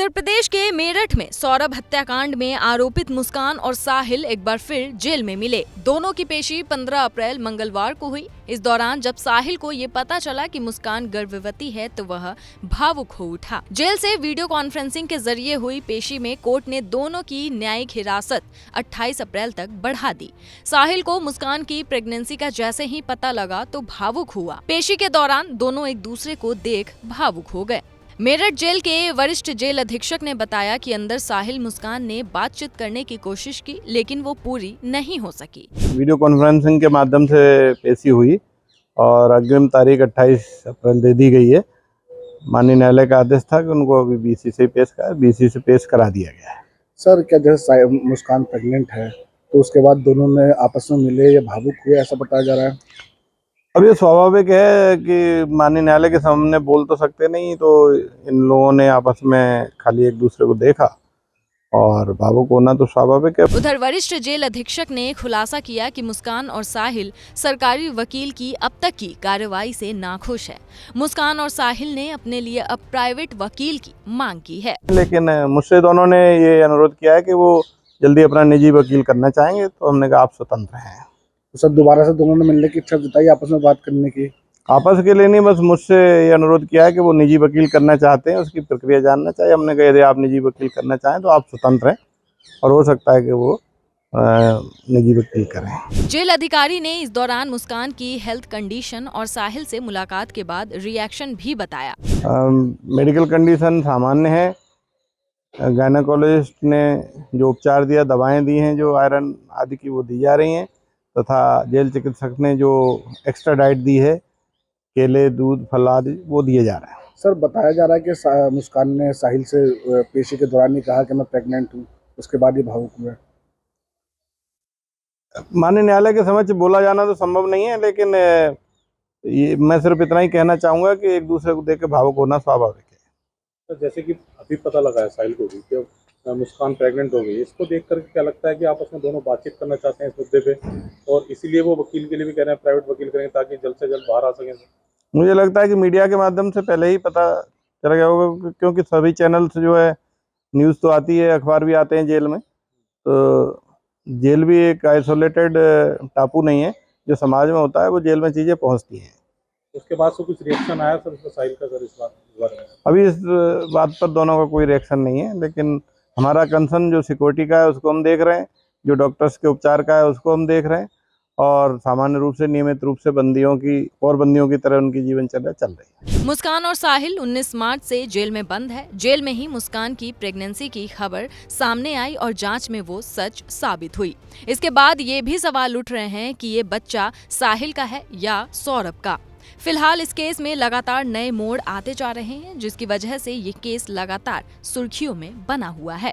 उत्तर प्रदेश के मेरठ में सौरभ हत्याकांड में आरोपित मुस्कान और साहिल एक बार फिर जेल में मिले। दोनों की पेशी 15 अप्रैल मंगलवार को हुई। इस दौरान जब साहिल को ये पता चला कि मुस्कान गर्भवती है तो वह भावुक हो उठा। जेल से वीडियो कॉन्फ्रेंसिंग के जरिए हुई पेशी में कोर्ट ने दोनों की न्यायिक हिरासत 28 अप्रैल तक बढ़ा दी। साहिल को मुस्कान की प्रेगनेंसी का जैसे ही पता लगा तो भावुक हुआ। पेशी के दौरान दोनों एक दूसरे को देख भावुक हो गए। मेरठ जेल के वरिष्ठ जेल अधीक्षक ने बताया कि अंदर साहिल मुस्कान ने बातचीत करने की कोशिश की, लेकिन वो पूरी नहीं हो सकी। वीडियो कॉन्फ्रेंसिंग के माध्यम से पेशी हुई और अग्रिम तारीख 28 अप्रैल दे दी गई है। माननीय न्यायालय का आदेश था कि उनको अभी बीसी से पेश करा दिया गया है। सर, क्या जैसे मुस्कान प्रेग्नेंट है तो उसके बाद दोनों ने आपस में मिले या भावुक हुए, ऐसा बताया जा रहा है? अब ये स्वाभाविक है कि माननीय न्यायालय के सामने बोल तो सकते नहीं, तो इन लोगों ने आपस में खाली एक दूसरे को देखा और भावुक होना तो स्वाभाविक है। उधर वरिष्ठ जेल अधीक्षक ने खुलासा किया कि मुस्कान और साहिल सरकारी वकील की अब तक की कार्रवाई से नाखुश है। मुस्कान और साहिल ने अपने लिए अब प्राइवेट वकील की मांग की है, लेकिन मुझसे दोनों ने ये अनुरोध किया है कि वो जल्दी अपना निजी वकील करना चाहेंगे, तो हमने कहा आप स्वतंत्र हैं। तो सर, दोबारा से दोनों ने मिलने की इच्छा जताई आपस में बात करने की? आपस के लिए नहीं, बस मुझसे ये अनुरोध किया है कि वो निजी वकील करना चाहते हैं, उसकी प्रक्रिया जानना चाहिए। हमने कहा यदि आप निजी वकील करना चाहें तो आप स्वतंत्र हैं और हो सकता है कि वो निजी वकील करें। जेल अधिकारी ने इस दौरान मुस्कान की हेल्थ कंडीशन और साहिल से मुलाकात के बाद रिएक्शन भी बताया। मेडिकल कंडीशन सामान्य है। गायनेकोलॉजिस्ट ने जो उपचार दिया, दवाएं दी हैं जो आयरन आदि की, वो दी जा रही हैं, तथा जेल चिकित्सक ने जो एक्स्ट्रा डाइट दी है, केले, दूध, फल आदि, वो दिए जा रहे हैं। सर, बताया जा रहा है कि मुस्कान ने साहिल से पेशी के दौरान ही कहा कि मैं प्रेग्नेंट हूँ, उसके बाद ही भावुक हुआ। माननीय न्यायालय के समक्ष बोला जाना तो संभव नहीं है, लेकिन ये मैं सिर्फ इतना ही कहना चाहूँगा कि एक दूसरे को देख के भावुक होना स्वाभाविक है। तो जैसे कि अभी पता लगा है साहिल को भी कि मुस्कान प्रेग्नेंट हो गई, इसको देख कर क्या लगता है कि आपस में दोनों बातचीत करना चाहते हैं इस मुद्दे पे, और इसीलिए वो वकील के लिए भी कह रहे हैं प्राइवेट वकील करेंगे ताकि जल्द से जल्द बाहर आ सकें? मुझे लगता है कि मीडिया के माध्यम से पहले ही पता चल गया होगा, क्योंकि सभी चैनल्स जो है न्यूज़ तो आती है, अखबार भी आते हैं जेल में। तो जेल भी एक आइसोलेटेड टापू नहीं है, जो समाज में होता है वो जेल में चीज़ें पहुंचती हैं। उसके बाद से कुछ रिएक्शन आया सर साहिल का सर इस बारे में? अभी इस बात पर दोनों का कोई रिएक्शन नहीं है, लेकिन हमारा कंसर्न जो सिक्योरिटी का है उसको हम देख रहे हैं, जो डॉक्टर्स के उपचार का है उसको हम देख रहे हैं, और सामान्य रूप से नियमित रूप से बंदियों की तरह उनकी जीवनचर्या चल रही है। मुस्कान और साहिल 19 मार्च से जेल में बंद है। जेल में ही मुस्कान की प्रेगनेंसी की खबर सामने आई और जांच में वो सच साबित हुई। इसके बाद ये भी सवाल उठ रहे हैं कि ये बच्चा साहिल का है या सौरभ का। फिलहाल इस केस में लगातार नए मोड़ आते जा रहे हैं, जिसकी वजह से ये केस लगातार सुर्खियों में बना हुआ है।